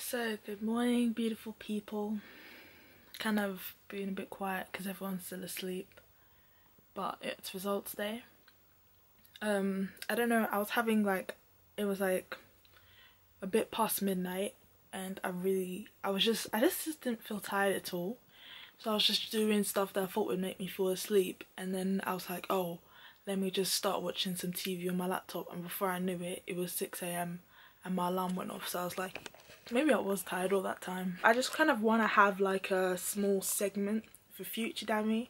So good morning, beautiful people. Kind of being a bit quiet because everyone's still asleep, but it's results day. I don't know, I was having it was a bit past midnight and I just didn't feel tired at all. So I was just doing stuff that I thought would make me fall asleep, and then I was like, oh, let me just start watching some TV on my laptop, and before I knew it, it was 6 AM and my alarm went off. So I was like, maybe I was tired all that time. I just kind of want to have like a small segment for future Dami.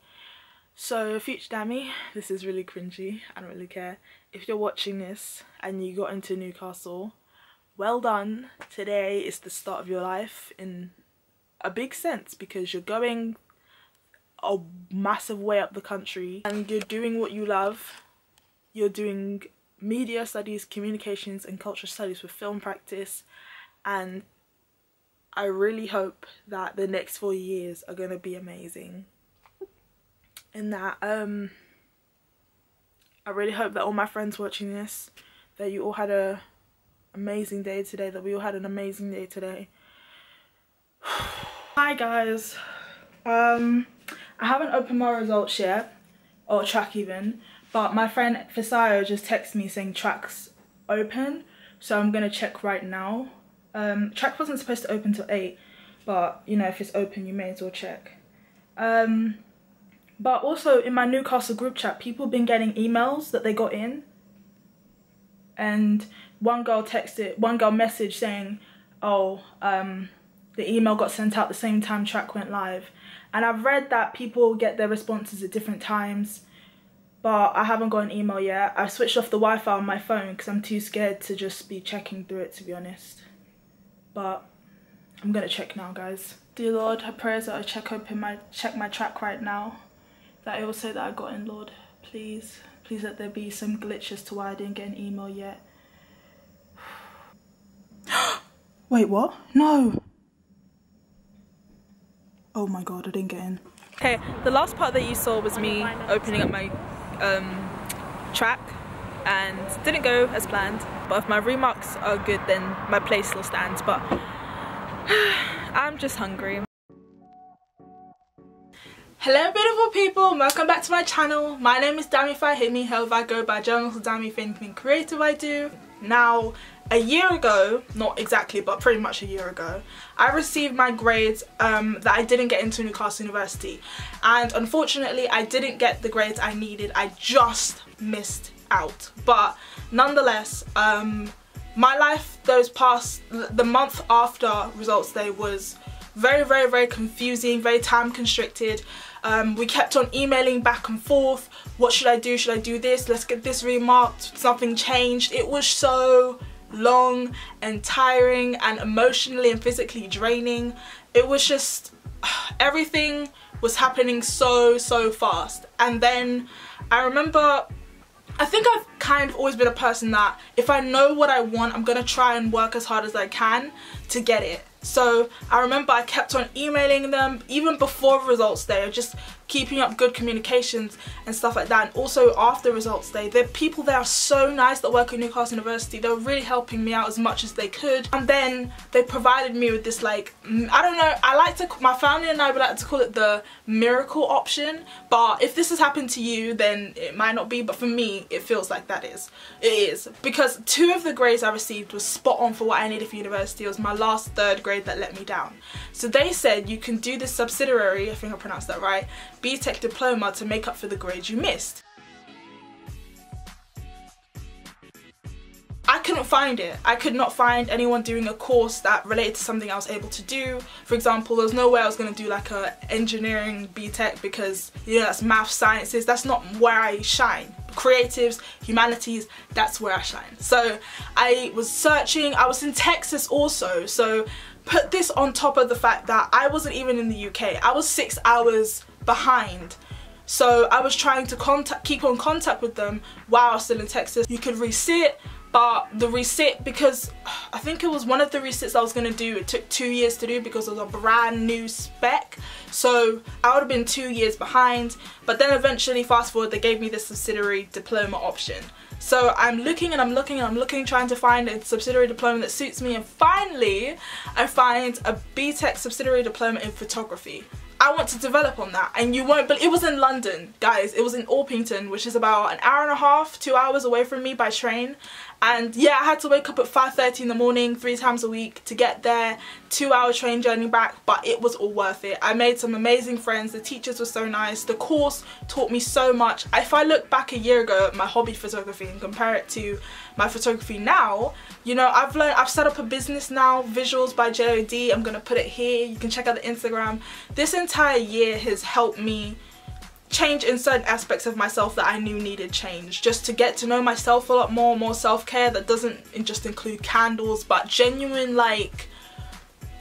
So future Dami, this is really cringy, I don't really care. If you're watching this and you got into Newcastle, well done. Today is the start of your life in a big sense, because you're going a massive way up the country and you're doing what you love. You're doing media studies, communications and cultural studies with film practice, and I really hope that the next 4 years are going to be amazing. And that I really hope that all my friends watching this, that you all had a amazing day today, that we all had an amazing day today. Hi guys, I haven't opened my results yet, or track even, but my friend Fisayo just texted me saying track's open, so I'm gonna check right now. Track wasn't supposed to open till 8, but you know, if it's open you may as well check. But also in my Newcastle group chat, people have been getting emails that they got in, and one girl messaged saying, oh, the email got sent out the same time track went live. And I've read that people get their responses at different times, but I haven't got an email yet. I switched off the Wi-Fi on my phone because I'm too scared to just be checking through it, to be honest. But I'm gonna check now, guys. Dear Lord, I pray that I check my track right now, that it will say that I got in, Lord. Please let there be some glitch as to why I didn't get an email yet. Wait, what? No. Oh my god, I didn't get in. Okay, the last part that you saw was me opening up my track, and didn't go as planned, but if my remarks are good then my place still stands, but I'm just hungry. Hello beautiful people, welcome back to my channel. My name is Dami if I hit me, however I go by Journalist Dami for anything creative I do. Now, a year ago, not exactly but pretty much a year ago, I received my grades that I didn't get into Newcastle University, and unfortunately I didn't get the grades I needed. I just missed out, but nonetheless my life the month after results day was very confusing, very time constricted. We kept on emailing back and forth. What should I do? Should I do this? Let's get this remarked. Something changed. It was so long and tiring and emotionally and physically draining. It was just, everything was happening so fast. And then I remember, I think I've kind of always been a person that if I know what I want, I'm gonna try and work as hard as I can to get it. So I remember I kept on emailing them even before results day, just keeping up good communications and stuff like that. And also after results day, the people there are so nice that work at Newcastle University. They were really helping me out as much as they could, and then they provided me with this, like, I don't know, my family and I would like to call it the miracle option, but if this has happened to you then it might not be, but for me it feels like it is, because 2 of the grades I received was spot on for what I needed for university. It was my last 3rd grade that let me down. So they said you can do this subsidiary, I think I pronounced that right, BTEC diploma to make up for the grades you missed. I couldn't find it. I could not find anyone doing a course that related to something I was able to do. For example, there was no way I was going to do like a engineering BTEC, because you know that's math, sciences, that's not where I shine. Creatives, humanities, that's where I shine. So I was searching. I was in Texas also, so put this on top of the fact that I wasn't even in the UK. I was 6 hours behind. So I was trying to keep on contact with them while I was still in Texas. You could resit, but the resit, because I think it was one of the resits I was going to do, it took 2 years to do because it was a brand new spec, so I would have been 2 years behind. But then eventually, fast forward, they gave me the subsidiary diploma option. So I'm looking and I'm looking and I'm looking, trying to find a subsidiary diploma that suits me, and finally I find a BTEC subsidiary diploma in photography. I want to develop on that, and you won't believe, it was in London, guys. It was in Orpington, which is about an hour and a half, 2 hours away from me by train. And yeah, I had to wake up at 5:30 in the morning 3 times a week to get there, 2-hour train journey back, but it was all worth it. I made some amazing friends, the teachers were so nice, the course taught me so much. If I look back a year ago at my hobby photography and compare it to my photography now, you know, I've set up a business now, Visuals by JOD. I'm gonna put it here, you can check out the Instagram. This entire year has helped me change in certain aspects of myself that I knew needed change, just to get to know myself a lot more self-care that doesn't just include candles, but genuine, like,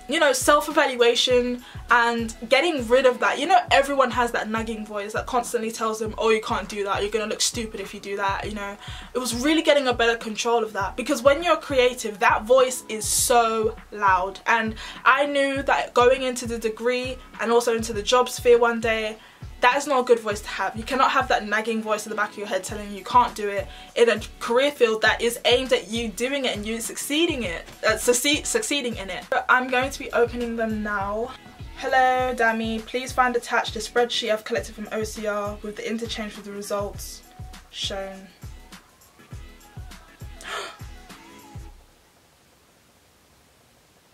you know, self-evaluation and getting rid of that. You know, everyone has that nagging voice that constantly tells them, oh, you can't do that, you're gonna look stupid if you do that, you know. It was really getting a better control of that, because when you're creative, that voice is so loud. And I knew that going into the degree and also into the job sphere one day, that is not a good voice to have. You cannot have that nagging voice in the back of your head telling you can't do it in a career field that is aimed at you doing it and you succeeding in it. I'm going to be opening them now. Hello Dami, please find attached a spreadsheet I've collected from OCR with the interchange for the results shown.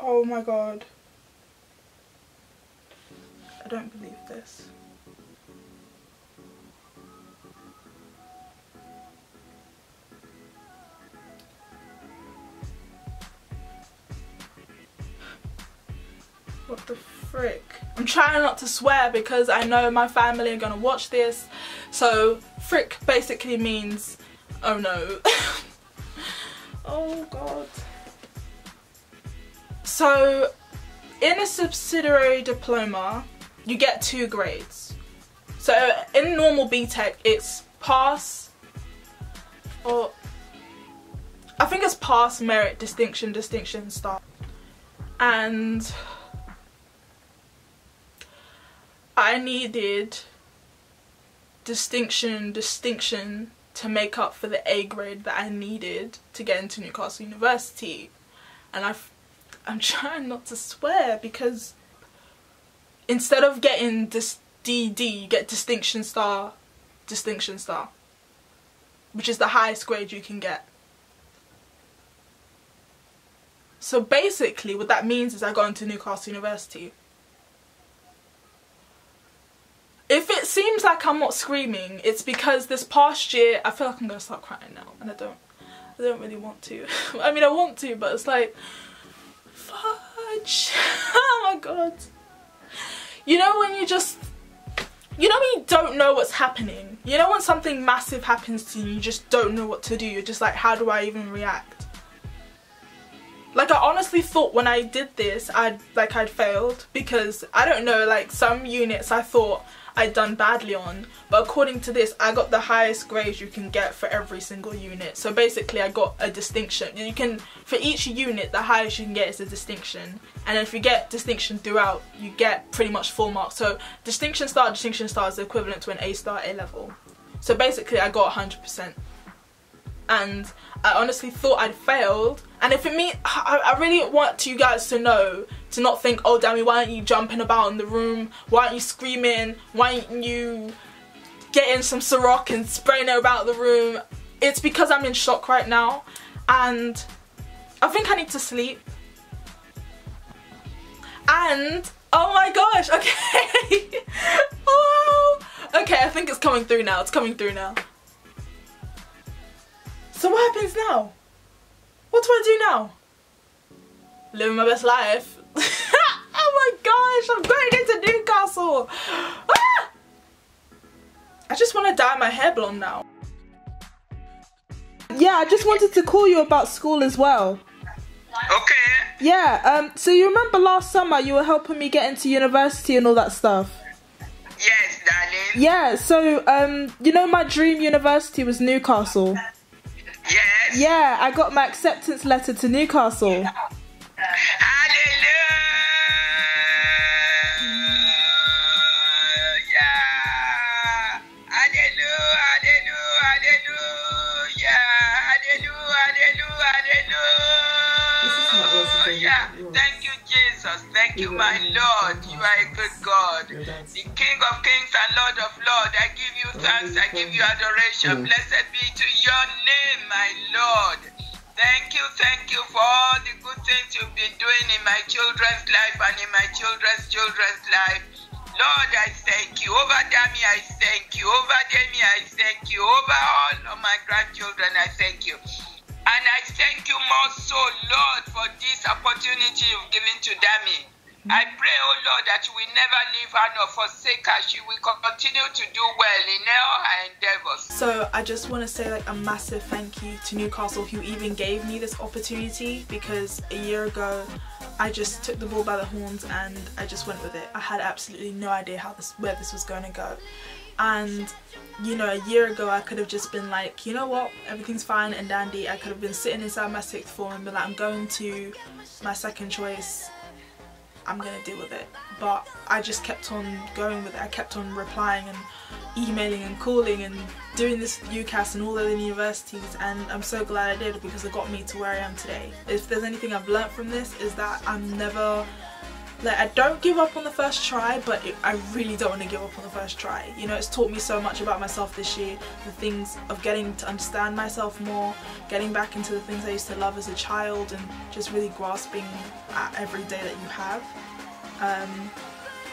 Oh my god. I don't believe this. What the frick? I'm trying not to swear because I know my family are gonna watch this. So frick basically means oh no. Oh god. So in a subsidiary diploma you get 2 grades. So in normal BTEC it's pass, or I think it's pass, merit, distinction, star. And I needed distinction to make up for the A grade that I needed to get into Newcastle University. And I'm trying not to swear, because instead of getting this DD, you get distinction star, which is the highest grade you can get. So basically what that means is I got into Newcastle University. If it seems like I'm not screaming, it's because this past year, I feel like I'm gonna start crying now, and I don't really want to. I mean, I want to, but it's like, fudge. Oh my god. You know when you just, you know when you don't know what's happening? You know when something massive happens to you, you just don't know what to do. You're just like, how do I even react? Like, I honestly thought when I did this, I'd failed, because I don't know, like some units I thought I'd done badly on, but according to this I got the highest grades you can get for every single unit. So basically I got a distinction. You can, for each unit, the highest you can get is a distinction, and if you get distinction throughout you get pretty much full marks. So distinction star is equivalent to an A star A level. So basically I got 100%. And I honestly thought I'd failed, and if it means, I really want you guys to know, to not think, oh Dami, why aren't you jumping about in the room, why aren't you screaming, why aren't you getting some Ciroc and spraying it about the room. It's because I'm in shock right now, and I think I need to sleep. And oh my gosh, okay. Oh, okay, I think it's coming through now, So what happens now? What do I do now? Living my best life. Oh my gosh, I'm going into Newcastle. Ah! I just want to dye my hair blonde now. Yeah, I just wanted to call you about school as well. Okay. Yeah, so you remember last summer you were helping me get into university and all that stuff? Yes, darling. Yeah, so, you know my dream university was Newcastle? Yes. Yeah, I got my acceptance letter to Newcastle. Thank you, Jesus. Thank you, my Lord. You are a good God. The King of Kings and Lord of Lords. I give you thanks. I give you adoration. Blessed be to your name, my Lord. Thank you for all the good things you've been doing in my children's life and in my children's life. Lord, I thank you. Over Dami, I thank you. Over Dami, I thank you. Over all of my grandchildren, I thank you. And I thank you more so, Lord, for this opportunity you've given to Dami. I pray, oh Lord, that you will never leave her nor forsake her. She will continue to do well in all her endeavors. So I just want to say like a massive thank you to Newcastle who even gave me this opportunity, because a year ago I just took the bull by the horns and I just went with it. I had absolutely no idea where this was going to go. And you know, a year ago I could have just been like, you know what, everything's fine and dandy. I could have been sitting inside my sixth form and been like, I'm going to my second choice, I'm gonna deal with it. But I just kept on going with it. I kept on replying and emailing and calling and doing this with UCAS and all the other universities, and I'm so glad I did, because it got me to where I am today. If there's anything I've learned from this, is that I'm never, like, I don't give up on the first try, but I really don't want to give up on the first try. You know, it's taught me so much about myself this year, the things of getting to understand myself more, getting back into the things I used to love as a child, and just really grasping at every day that you have.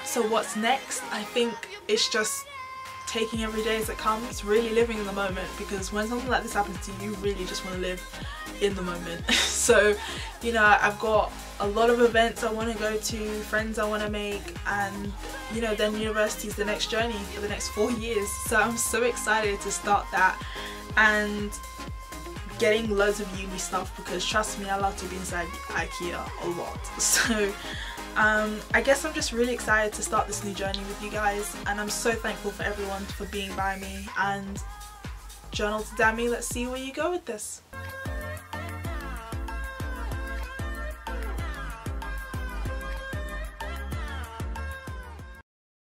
So what's next? I think it's just taking every day as it comes, really living in the moment, because when something like this happens to you, you really just want to live in the moment. So, you know, I've got a lot of events I want to go to, friends I want to make, and you know, then university is the next journey for the next 4 years. So I'm so excited to start that and getting loads of uni stuff, because trust me, I love to be inside IKEA a lot. So I guess I'm just really excited to start this new journey with you guys, and I'm so thankful for everyone for being by me. And journal to Dami, let's see where you go with this.